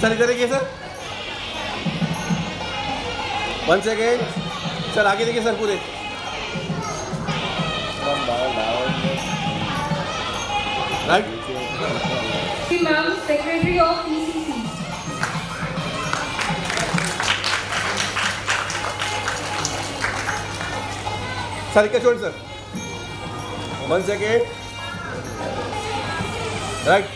Sir इधर देखिए sir, 1 second sir, आगे देखिए सर पूरे। Right ma'am, secretary of PCC। Sir क्या छोड़ sir, 1 second right.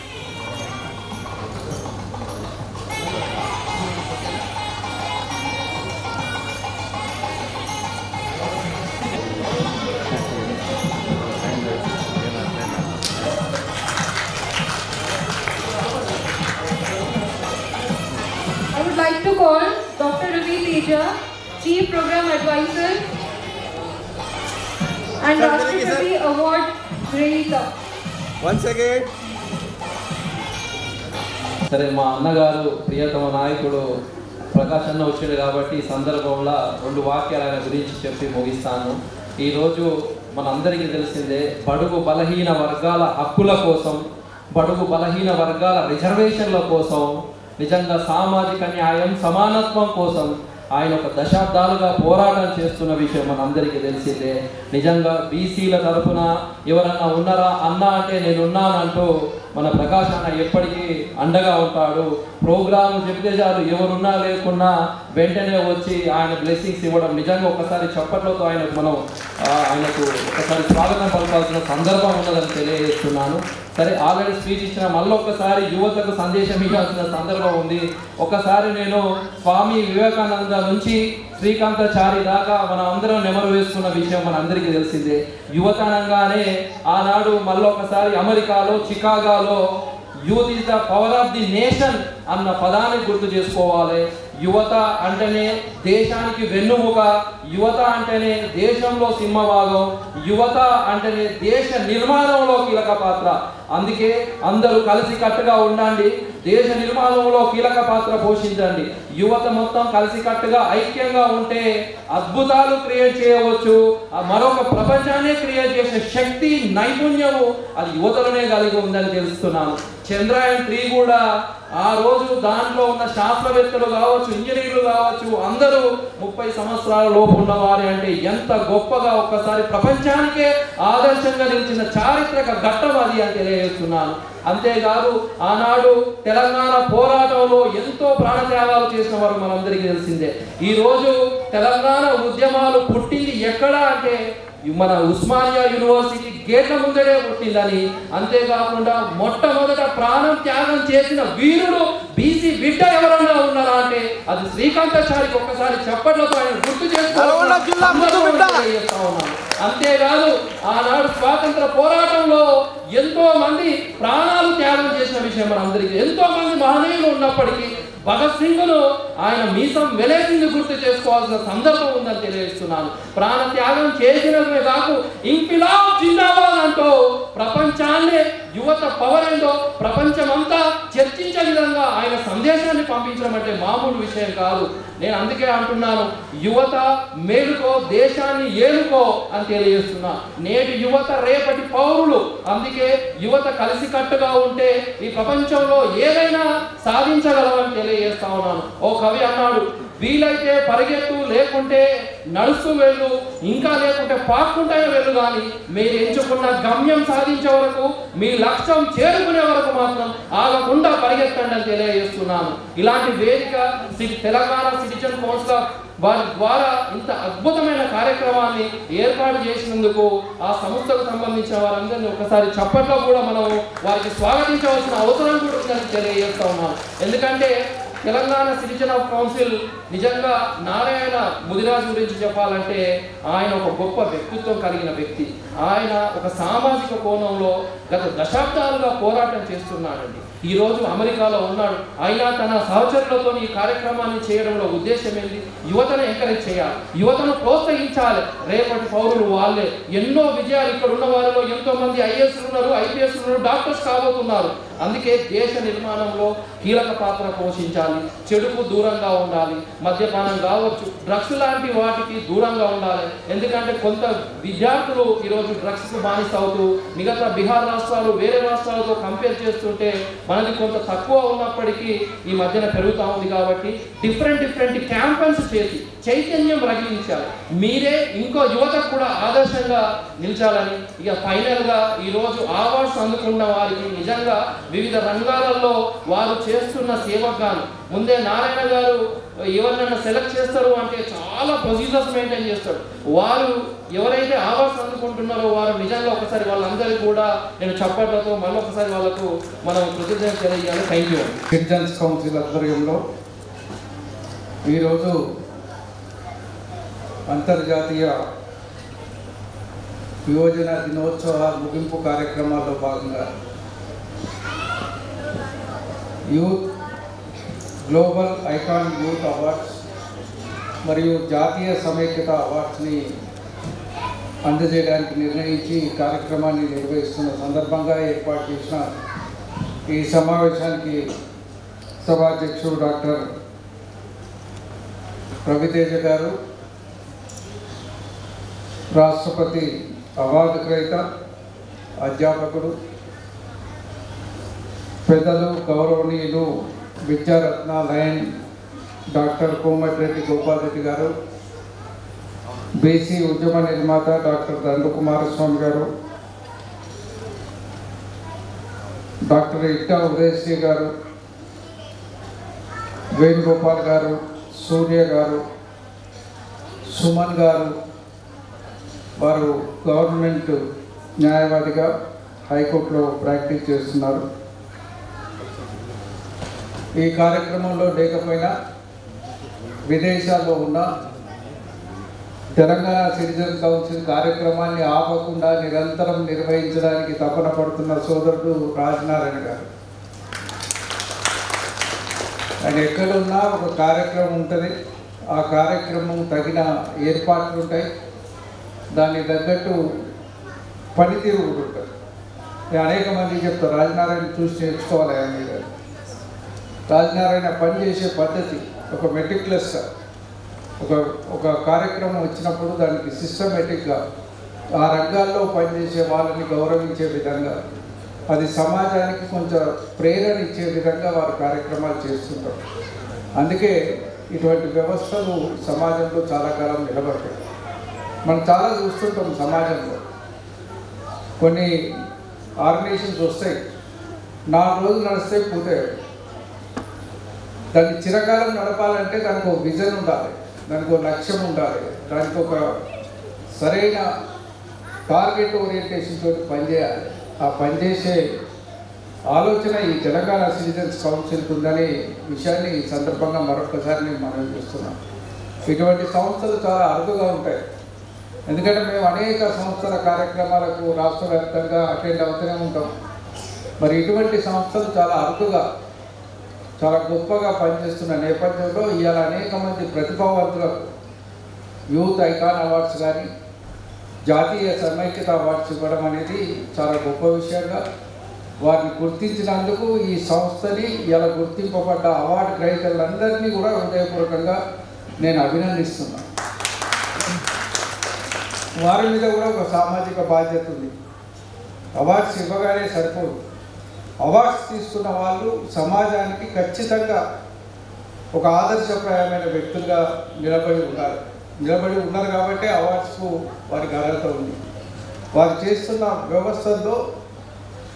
I would like to call Dr. Ravi Teja, Chief Program Advisor and Rashtrapati Award Grahita. 1 second. సరే, మా అన్నగారు ప్రియతమ నాయకుడు ప్రకాష్ అన్న వచ్చాడు కాబట్టి ఈ సందర్భంలో 2 వాక్యాలు ఆయన గురించి చెప్పి ముగిస్తాను. ఈరోజు మనందరికీ తెలిసిందే, బడుగు బలహీన వర్గాల హక్కుల కోసం, బడుగు బలహీన వర్గాల రిజర్వేషన్ల కోసం, నిజంగా సామాజిక న్యాయం సమానత్వం కోసం ఆయన ఒక దశాబ్దాలుగా పోరాటం చేస్తున్న విషయం మనందరికీ తెలిసిందే. నిజంగా బీసీల తరఫున ఎవరన్నా ఉన్నారా అన్న అంటే నేనున్నానంటూ మన ప్రకాష్ అన్న ఎప్పటికీ అండగా ఉంటాడు. ప్రోగ్రాం చెప్తే చాలు, ఎవరున్నా లేకున్నా వెంటనే వచ్చి ఆయన బ్లెస్సింగ్స్ ఇవ్వడం, నిజంగా ఒకసారి చప్పట్లతో ఆయనకు ఒకసారి స్వాగతం పలకాల్సిన సందర్భం ఉన్నదని తెలియజేస్తున్నాను. సరే, ఆల్రెడీ స్పీచ్ ఇచ్చిన, మళ్ళీ ఒక్కసారి యువతకు సందేశం ఇవ్వాల్సిన సందర్భం ఉంది. ఒకసారి నేను స్వామి వివేకానంద నుంచి శ్రీకాంతాచారి దాకా మనం అందరం నెమరు వేసుకున్న విషయం మనందరికీ తెలిసిందే. యువత అనగానే ఆనాడు మళ్ళీ ఒకసారి అమెరికాలో చికాగోలో youth is the power of the nation అన్న పదాన్ని గుర్తు చేసుకోవాలి. యువత అంటేనే దేశానికి వెన్నుముక, యువత అంటేనే దేశంలో సింహభాగం, యువత అంటేనే దేశ నిర్మాణంలో కీలక పాత్ర. అందుకే అందరూ కలిసి కట్టుగా ఉండండి, దేశ నిర్మాణంలో కీలక పాత్ర పోషించండి. యువత మొత్తం కలిసి కట్టుగా ఐక్యంగా ఉంటే అద్భుతాలు క్రియేట్ చేయవచ్చు. మరొక ప్రపంచాన్ని క్రియేట్ చేసే శక్తి, నైపుణ్యము అది యువతలోనే కలిగి ఉందని తెలుస్తున్నాను. చంద్రయాన్ 3 కూడా ఆ రోజు దాంట్లో ఉన్న శాస్త్రవేత్తలు కావచ్చు, ఇంజనీర్లు కావచ్చు, అందరూ 30 సంవత్సరాల లోపు ఉన్నవారు అంటే ఎంత గొప్పగా ఒక్కసారి ప్రపంచానికే ఆదర్శంగా నిలిచిన చారిత్రక ఘట్టం అది అని తెలియజేస్తున్నాను. అంతేకాదు ఆనాడు తెలంగాణ పోరాటంలో ఎంతో ప్రాణత్యాగాలు చేసిన వారు మనందరికీ తెలిసిందే. ఈరోజు తెలంగాణ ఉద్యమాలు పుట్టింది ఎక్కడ అంటే మన ఉస్మానియా యూనివర్సిటీ గేట్ల ముందరే పుట్టిందని, అంతేకాకుండా మొట్టమొదట ప్రాణం త్యాగం చేసిన వీరుడు బీసీ బిడ్డ ఎవరన్నా ఉన్నారా అంటే అది శ్రీకాంతాచారికి ఒక్కసారి చప్పట్లతో ఆయన గుర్తు చేస్తా ఉన్నాను. అంతేకాదు ఆనాడు స్వాతంత్ర పోరాటంలో ఎంతో మంది ప్రాణాలు త్యాగం చేసిన విషయం మనందరికీ, ఎంతో మంది మహనీయులు ఉన్నప్పటికీ భగత్ సింగ్ను ఆయన మీసం వెలేసింది గుర్తు చేసుకోవాల్సిన సందర్భం ఉందని తెలియజేస్తున్నాను. ప్రాణ త్యాగం చేసినమే కాకు ఇంకిలాబ్ జిందాబాద్ అంటూ ప్రపంచాన్ని యువత పవర్ ఏంటో ప్రపంచమంతా చర్చించే విధంగా ఆయన సందేశాన్ని పంపించడం అంటే మామూలు విషయం కాదు. నేను అందుకే అంటున్నాను, యువత మేలుకో, దేశాన్ని ఏలుకో అని తెలియజేస్తున్నా. నేటి యువత రేపటి పౌరులు. అందుకే యువత కలిసికట్టుగా ఉంటే ఈ ప్రపంచంలో ఏదైనా సాధించగలమని తెలియజేస్తా ఉన్నాను. ఓ కవి అన్నాడు, వీలైతే పరిగెత్తు, లేకుంటే నడుస్తూ వెళ్ళు, ఇంకా లేకుంటే పాక్కుంటే వెళ్ళు, కానీ మీరు ఎంచుకున్న గమ్యం సాధించే వరకు, మీ లక్ష్యం చేరుకునే వరకు మాత్రం ఆగకుండా పరిగెత్తండి అని తెలియజేస్తున్నాను. ఇలాంటి వేదిక తెలంగాణ సిటిజన్ కౌన్సిల్ వారి ద్వారా ఇంత అద్భుతమైన కార్యక్రమాన్ని ఏర్పాటు చేసినందుకు ఆ సంస్థకు సంబంధించిన వారందరినీ ఒకసారి చప్పట్లో కూడా మనం వారికి స్వాగతించవలసిన అవసరం కూడా ఉందని తెలియజేస్తా ఉన్నాను. ఎందుకంటే తెలంగాణ సిటిజన్ ఆఫ్ కౌన్సిల్ నిజంగా నారాయణ ముదిరాజు గురించి చెప్పాలంటే ఆయన ఒక గొప్ప వ్యక్తిత్వం కలిగిన వ్యక్తి. ఆయన ఒక సామాజిక కోణంలో గత దశాబ్దాలుగా పోరాటం చేస్తున్నాడండి. ఈరోజు అమెరికాలో ఉన్నాడు. అయినా తన సహచరులతో ఈ కార్యక్రమాన్ని చేయడంలో ఉద్దేశం ఏంటి? యువతను ఎంకరేజ్ చేయాలి, యువతను ప్రోత్సహించాలి. రేపటి పౌరులు వాళ్ళే. ఎన్నో విజయాలు ఇక్కడ ఉన్న వారిలో ఎంతో మంది ఐఏఎస్ ఉన్నారు, ఐపీఎస్ ఉన్నారు, డాక్టర్స్ కాబోతున్నారు. అందుకే దేశ నిర్మాణంలో కీలక పాత్ర పోషించాలి, చెడుకు దూరంగా ఉండాలి, మద్యపానం కావచ్చు, డ్రగ్స్ లాంటి వాటికి దూరంగా ఉండాలి. ఎందుకంటే కొంత విద్యార్థులు ఈరోజు డ్రగ్స్కు బానిస అవుతూ మిగతా బీహార్ రాష్ట్రాలు వేరే రాష్ట్రాలతో కంపేర్ చేస్తుంటే మనది కొంత తక్కువ ఉన్నప్పటికీ ఈ మధ్యన పెరుగుతూ ఉంది. కాబట్టి డిఫరెంట్ క్యాంపెయిన్స్ చేసి చైతన్యం రగిలించాలి. మీరే ఇంకో యువతకు కూడా ఆదర్శంగా నిలిచాలని. ఇక ఫైనల్గా ఈరోజు అవార్డ్స్ అందుకున్న వారికి నిజంగా వివిధ రంగాలలో వారు చేస్తున్న సేవకు గాను ముందే నారాయణ గారు ఎవరినైనా సెలెక్ట్ చేస్తారు అంటే చాలా ప్రొసీజర్స్ మెయింటైన్ చేస్తారు. వారు ఎవరైతే అవార్డ్స్ అందుకుంటున్నారో వారు నిజంగా ఒకసారి వాళ్ళందరికీ కూడా నేను చప్పట్లతో మళ్ళొకసారి వాళ్ళకు మనం కృతజ్ఞత తెలియజేయాలి. Thank you. సిటిజన్స్ కౌన్సిల్ ఆధ్వర్యంలో ఈరోజు అంతర్జాతీయ యువజన దినోత్సవ ముగింపు కార్యక్రమాల్లో భాగంగా youth global icon youth awards మరియు జాతీయ సమైక్యత అవార్డ్స్ని అందజేయడానికి నిర్ణయించి ఈ కార్యక్రమాన్ని నిర్వహిస్తున్న సందర్భంగా ఏర్పాటు చేసిన ఈ సమావేశానికి సభాధ్యక్షుడు డాక్టర్ రవితేజ గారు, రాష్ట్రపతి అవార్డు గ్రహీత అధ్యాపకుడు, పెద్దలు గౌరవనీయులు విద్యారత్న లయన్ డాక్టర్ కోమటిరెడ్డి గోపాల్ రెడ్డి గారు, బీసీ ఉద్యమ నిర్మాత డాక్టర్ దండు కుమారస్వామి గారు, డాక్టర్ ఇట్టా ఉదయశ్రీ గారు, వేణుగోపాల్ గారు, సూర్య గారు, సుమన్ గారు, వారు గవర్నమెంట్ న్యాయవాదిగా హైకోర్టులో ప్రాక్టీస్ చేస్తున్నారు. ఈ కార్యక్రమంలో లేకపోయినా విదేశాల్లో ఉన్న తెలంగాణ సిటిజన్ కౌన్సిల్ కార్యక్రమాన్ని ఆపకుండా నిరంతరం నిర్వహించడానికి తపన పడుతున్న సోదరుడు రాజనారాయణ గారు. ఆయన ఎక్కడున్నా ఒక కార్యక్రమం ఉంటుంది, ఆ కార్యక్రమం తగిన ఏర్పాట్లు ఉంటాయి, దానికి తగ్గట్టు పనితీరు కూడా ఉంటుంది. నేను అనేక మందికి చెప్తాను, రాజనారాయణ చూసి నేర్చుకోవాలి. ఆయన మీద రాజనారాయణ పనిచేసే పద్ధతి ఒక మెటిక్యులస్గా ఒక కార్యక్రమం వచ్చినప్పుడు దానికి సిస్టమేటిక్గా ఆ రంగాల్లో పనిచేసే వాళ్ళని గౌరవించే విధంగా, అది సమాజానికి కొంచెం ప్రేరణ ఇచ్చే విధంగా వారు కార్యక్రమాలు చేస్తుంటారు. అందుకే ఇటువంటి వ్యవస్థలు సమాజంలో చాలా కాలం నిలబడతాయి. మనం చాలా చూస్తుంటాం సమాజంలో కొన్ని ఆర్గనైజేషన్స్ వస్తాయి, 4 రోజులు నడుస్తాయి, పోతాయి. దాన్ని చిరకాలం నడపాలంటే దానికి ఒక విజన్ ఉండాలి, దానికి ఒక లక్ష్యం ఉండాలి, దానికి ఒక సరైన టార్గెట్ ఓరియంటేషన్ తోటి పనిచేయాలి. ఆ పనిచేసే ఆలోచన ఈ తెలంగాణ సిటిజన్స్ కౌన్సిల్కి ఉందనే విషయాన్ని ఈ సందర్భంగా మరొకసారి నేను మనం చూస్తున్నాం. ఇటువంటి సంస్థలు చాలా అరుదుగా ఉంటాయి. ఎందుకంటే మేము అనేక సంస్థల కార్యక్రమాలకు రాష్ట్ర వ్యాప్తంగా అటెండ్ అవుతూనే ఉంటాం. మరి ఇటువంటి సంస్థలు చాలా అరుదుగా చాలా గొప్పగా పనిచేస్తున్న నేపథ్యంలో ఇవాళ అనేక మంది ప్రతిభావంతులకు యూత్ ఐకాన్ అవార్డ్స్ కానీ జాతీయ సమైక్యత అవార్డ్స్ ఇవ్వడం అనేది చాలా గొప్ప విషయంగా వారిని గుర్తించినందుకు ఈ సంస్థని ఇలా గుర్తింపబడ్డ అవార్డు గ్రహీతలందరినీ కూడా హృదయపూర్వకంగా నేను అభినందిస్తున్నాను. వారి మీద కూడా ఒక సామాజిక బాధ్యత ఉంది. అవార్డ్స్ ఇవ్వగానే సరిపోదు. అవార్డ్స్ తీసుకున్న వాళ్ళు సమాజానికి ఖచ్చితంగా ఒక ఆదర్శప్రాయమైన వ్యక్తులుగా నిలబడి ఉన్నారు కాబట్టి అవార్డ్స్కు వారికి అర్హత ఉంది. వారు చేస్తున్న వ్యవస్థల్లో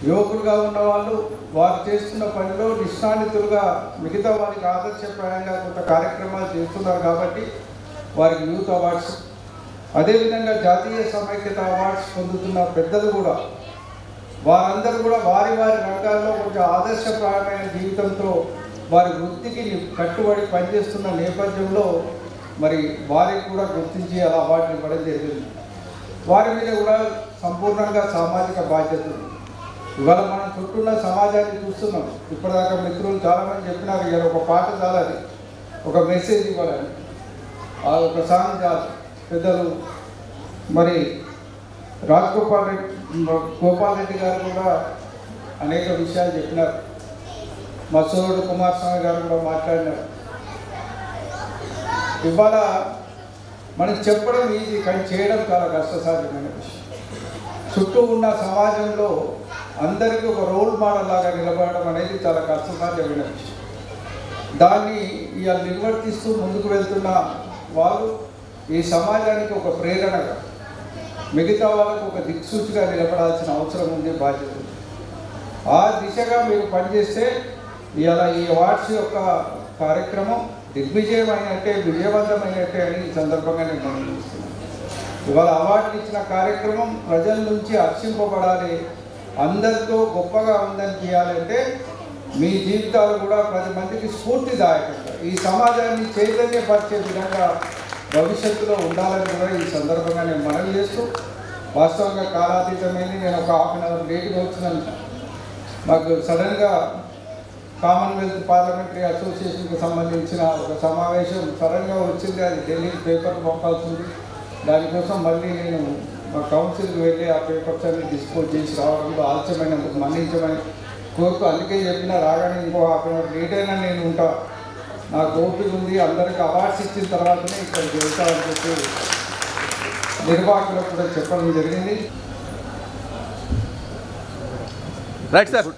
యువకులుగా ఉన్నవాళ్ళు వారు చేస్తున్న పనిలో నిష్ణానితులుగా మిగతా వారికి ఆదర్శప్రాయంగా కొంత కార్యక్రమాలు చేస్తున్నారు కాబట్టి వారికి యూత్ అవార్డ్స్, అదేవిధంగా జాతీయ సమైక్యత అవార్డ్స్ పొందుతున్న పెద్దలు కూడా వారందరూ కూడా వారి వారి రంగాల్లో కొంచెం ఆదర్శప్రాయమైన జీవితంతో వారి వృత్తికి కట్టుబడి పనిచేస్తున్న నేపథ్యంలో మరి వారికి కూడా గుర్తించి అలా అవార్డులు ఇవ్వడం జరిగింది. వారి మీద కూడా సంపూర్ణంగా సామాజిక బాధ్యత ఉంది. ఇవాళ మనం చుట్టూన్న సమాజాన్ని చూస్తున్నాం. ఇప్పటిదాకా మిత్రులు చాలామంది చెప్పినారు, ఇలా ఒక పాట చాలని, ఒక మెసేజ్ ఇవ్వాలని, ఒక సాంగ్ చాలు. పెద్దలు మరి గోపాల్ రెడ్డి గారు కూడా అనేక విషయాలు చెప్పినారు. మా సోదరుడు కుమారస్వామి గారు కూడా మాట్లాడినారు. ఇవాళ మనకి చెప్పడం ఈజీ, కానీ చేయడం చాలా కష్టసాధ్యమైన విషయం. చుట్టూ ఉన్న సమాజంలో అందరికీ ఒక రోల్ మోడల్ లాగా నిలబడడం అనేది చాలా కష్టసాధ్యమైన విషయం. దాన్ని ఇవాళ నిర్వర్తిస్తూ ముందుకు వెళ్తున్న వాళ్ళు ఈ సమాజానికి ఒక ప్రేరణగా, మిగతా వాళ్ళకు ఒక దిక్సూచిగా నిలబడాల్సిన అవసరం ఉంది, బాధ్యత ఉంది. ఆ దిశగా మీరు పనిచేస్తే ఇవాళ ఈ అవార్డ్స్ యొక్క కార్యక్రమం దిగ్విజయమైనట్టే, విజయవంతమైనట్టే అని ఈ సందర్భంగా నేను గమనిస్తున్నాను. ఇవాళ అవార్డులు ఇచ్చిన కార్యక్రమం ప్రజల నుంచి హర్షింపబడాలి, అందరితో గొప్పగా ఉందని చేయాలంటే మీ జీవితాలు కూడా 10 మందికి స్ఫూర్తిదాయకంగా, ఈ సమాజాన్ని చైతన్యపరిచే విధంగా భవిష్యత్తులో ఉండాలని కూడా ఈ సందర్భంగా నేను మనవి చేస్తూ, వాస్తవంగా కాలాతీతమైంది. నేను ఒక హాఫ్ అన్ అవర్ లేట్గా వచ్చినాను. మాకు సడన్గా కామన్వెల్త్ పార్లమెంటరీ అసోసియేషన్కి సంబంధించిన ఒక సమావేశం సడన్గా వచ్చింది. అది ఢిల్లీకి పేపర్ పంపాల్సింది. దానికోసం మళ్ళీ నేను మా కౌన్సిల్కి వెళ్ళి ఆ పేపర్స్ అన్ని డిస్పోజ్ చేసి రావడంలో ఆలస్యమైనందుకు మన్నించమని కోరుతూ, అందుకే చెప్పిన రాగానే ఇంకో హాఫ్ అన్ అవర్ లేట్ అయినా నేను ఉంటా, నాకు ఓపిక ఉంది, అందరికీ అవార్డ్స్ ఇచ్చిన తర్వాతనే ఇక్కడికి వెళ్తామని చెప్పి నిర్వాహకులకు కూడా చెప్పడం జరిగింది. Right sir.